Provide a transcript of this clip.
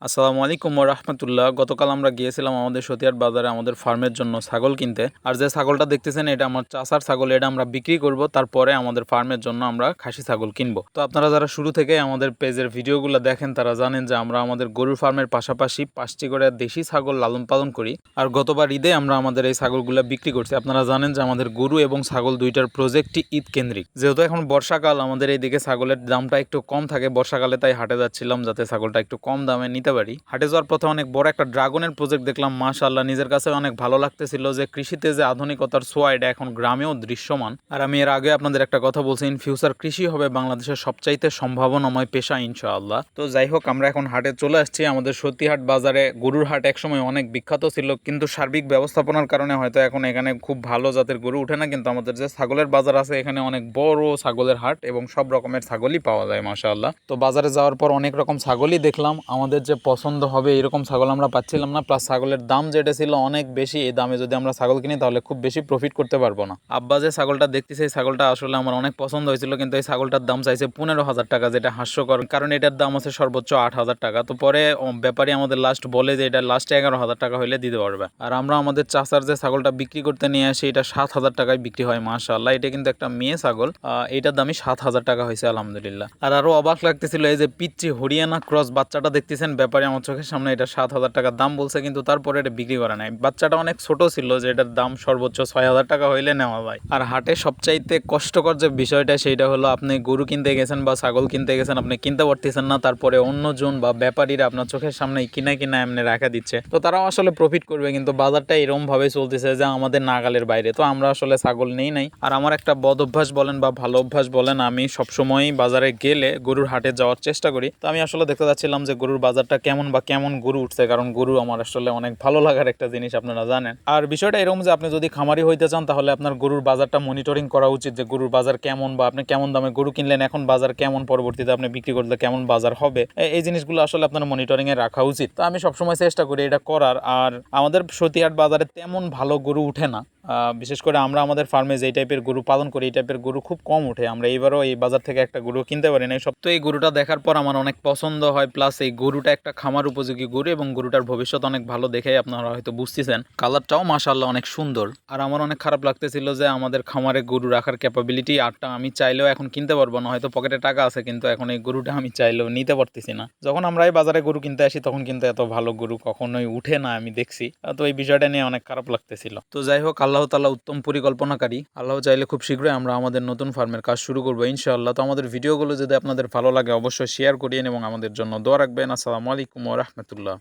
আসসালামু আলাইকুম রাহমাতুল্লাহ। গতকাল আমরা গিয়েছিলাম আমাদের সতিয়ার বাজারে আমাদের ফার্মের জন্য ছাগল কিনতে। আর যে ছাগলটা দেখতেছেন এটা আমার চাচার ছাগল, এটা আমরা বিক্রি করব, তারপরে আমাদের ফার্মের জন্য আমরা খাসি ছাগল কিনবো। তো আপনারা যারা শুরু থেকে আমাদের পেজের ভিডিওগুলো দেখেন তারা জানেন যে আমরা আমাদের গরুর ফার্মের পাশাপাশি 5টি করে দেশি ছাগল লালন পালন করি। আর গতবার ঈদে আমরা আমাদের এই ছাগলগুলো বিক্রি করছি। আপনারা জানেন যে আমাদের গরু এবং ছাগল দুইটার প্রজেক্টই ঈদ কেন্দ্রিক। যেহেতু এখন বর্ষাকাল, আমাদের এইদিকে ছাগলের দামটা একটু কম থাকে বর্ষাকালে, তাই হাটে যাচ্ছিলাম যাতে ছাগলটা একটু কম দামে নিতে পারি। হাটে যাওয়ার পথে অনেক বড় একটা ড্রাগনের প্রজেক্ট দেখলাম, মাশাআল্লাহ নিজের কাছে অনেক ভালো লাগতেছিল যে কৃষিতে যে আধুনিকতার ছোঁয়া এটা এখন গ্রামেও দৃশ্যমান। আর আমি এর আগে আপনাদের একটা কথা বলছি, ইন ফিউচার কৃষি হবে বাংলাদেশের সবচাইতে সম্ভাবনাময় পেশা ইনশাআল্লাহ। তো যাই হোক, আমরা এখন হাটে চলে আসছি। আমাদের সত্যিহাট বাজারে গরুর হাট একসময় অনেক বিখ্যাত ছিল, কিন্তু সার্বিক ব্যবস্থাপনার কারণে হয়তো এখন এখানে খুব ভালো জাতের গরু উঠে না। কিন্তু আমাদের যে ছাগলের বাজার আছে এখানে অনেক বড় ছাগলের হাট এবং সব রকমের ছাগলই পাওয়া যায় মাশাআল্লাহ। তো বাজারে যাওয়ার পর অনেক রকম ছাগলই দেখলাম, আমাদের যে পছন্দ হবে এরকম ছাগল আমরা পাচ্ছিলাম না। প্লাস ছাগলের দাম যেটা ছিল অনেক বেশি, এই দামে যদি আমরা ছাগল কিনি তাহলে খুব বেশি প্রফিট করতে পারবো না। আব্বা যে ছাগলটা দেখতেছে এই ছাগলটা আসলে আমার অনেক পছন্দ হয়েছিল, কিন্তু এই ছাগলটার দাম চাইছে 15,000 টাকা, যেটা হাস্যকর, কারণ এটার দাম আছে সর্বোচ্চ 8,000 টাকা। তো পরে ব্যাপারী আমাদের লাস্ট বলে যে এটা লাস্টে 11,000 টাকা হইলে দিতে পারবে। আর আমরা আমাদের চাচার যে ছাগলটা বিক্রি করতে নিয়ে আসি এটা 7,000 টাকায় বিক্রি হয় মাশাআল্লাহ। এটা কিন্তু একটা মেয়ে ছাগল, এটার দামই 7,000 টাকা হয়েছে আলহামদুলিল্লাহ। আর আরো অবাক লাগতেছিল এই যে পিচ্চি হরিয়ানা ক্রস বাচ্চাটা দেখতেছেন, ব্যাপারী আমার চোখের সামনে এটা 7,000 টাকার দাম বলছে, কিন্তু তারপরে এটা বিক্রি করে নাই। বাচ্চাটা অনেক ছোট ছিল যে এটার দাম সর্বোচ্চ 6,000 টাকা হইলে নেওয়া যায়। আর হাটে সবচাইতে কষ্টকর যে বিষয়টা সেইটা হলো, আপনি গরু কিনতে গেছেন বা ছাগল কিনতে গেছেন, আপনি কিনতে পারতেছেন না, তারপরে অন্যজন বা ব্যাপারীরা আপনার চোখের সামনে কিনা কিনা এমনি রাখা দিচ্ছে। তো তারাও আসলে প্রফিট করবে, কিন্তু বাজারটা এরকম ভাবে চলতেছে যে আমাদের নাগালের বাইরে। তো আমরা আসলে ছাগল নেই নাই। আর আমার একটা বদ অভ্যাস বলেন বা ভালো অভ্যাস বলেন, আমি সবসময় বাজারে গেলে গরুর হাটে যাওয়ার চেষ্টা করি। তো আমি আসলে দেখতে যাচ্ছিলাম যে গরুর বাজারটা কেমন বা কেমন গরু উঠছে, কারণ গরু আমার আসলে অনেক ভালো লাগার একটা জিনিস, আপনারা জানেন। আর বিষয়টা এরকম যে আপনি যদি খামারি হইতে চান তাহলে আপনার গরুর বাজারটা মনিটরিং করা উচিত, যে গরুর বাজার কেমন বা আপনি কেমন দামে গরু কিনলেন, এখন বাজার কেমন, পরবর্তীতে আপনি বিক্রি করলে কেমন বাজার হবে, এই জিনিসগুলো আসলে আপনার মনিটরিং এ রাখা উচিত। তো আমি সবসময় চেষ্টা করি এটা করার। আর আমাদের সতীহাট বাজারে তেমন ভালো গরু উঠে না, বিশেষ করে আমরা আমাদের ফার্মে যেই টাইপের গরু পালন করি এই টাইপের গরু খুব কম উঠে। আমরা এইবারও এই বাজার থেকে একটা গরু কিনতে পারি না সব। তো এই গরুটা দেখার পর আমার অনেক পছন্দ হয়, প্লাস এই গরুটা একটা খামার উপযোগী গরু এবং গরুটার ভবিষ্যৎ অনেক ভালো দেখে আপনারা হয়তো বুঝতেছেন। কালারটাও মাশাআল্লাহ অনেক সুন্দর। আর আমার অনেক খারাপ লাগতেছিল যে আমাদের খামারে গরু রাখার ক্যাপাবিলিটি আটটা আমি চাইলেও এখন কিনতে পারবো না, হয়তো পকেটে টাকা আছে কিন্তু এখন এই গরুটা আমি চাইলেও নিতে পারতেছি না। যখন আমরা এই বাজারে গরু কিনতে আসি তখন কিন্তু এত ভালো গরু কখনোই উঠে না, আমি দেখছি। তো এই বিষয়টা নিয়ে অনেক খারাপ লাগতেছিল। তো যাই হোক, আল্লাহ তাআলা উত্তম পরিকল্পনাকারী। আল্লাহ চাইলে খুব শীঘ্রই আমরা আমাদের নতুন ফার্মের কাজ শুরু করবো ইনশাআল্লাহ। তো আমাদের ভিডিওগুলো যদি আপনাদের ভালো লাগে অবশ্যই শেয়ার করিয়েন এবং আমাদের জন্য দোয়া রাখবেন। আসসালামু আলাইকুম ওয়া রাহমাতুল্লাহ।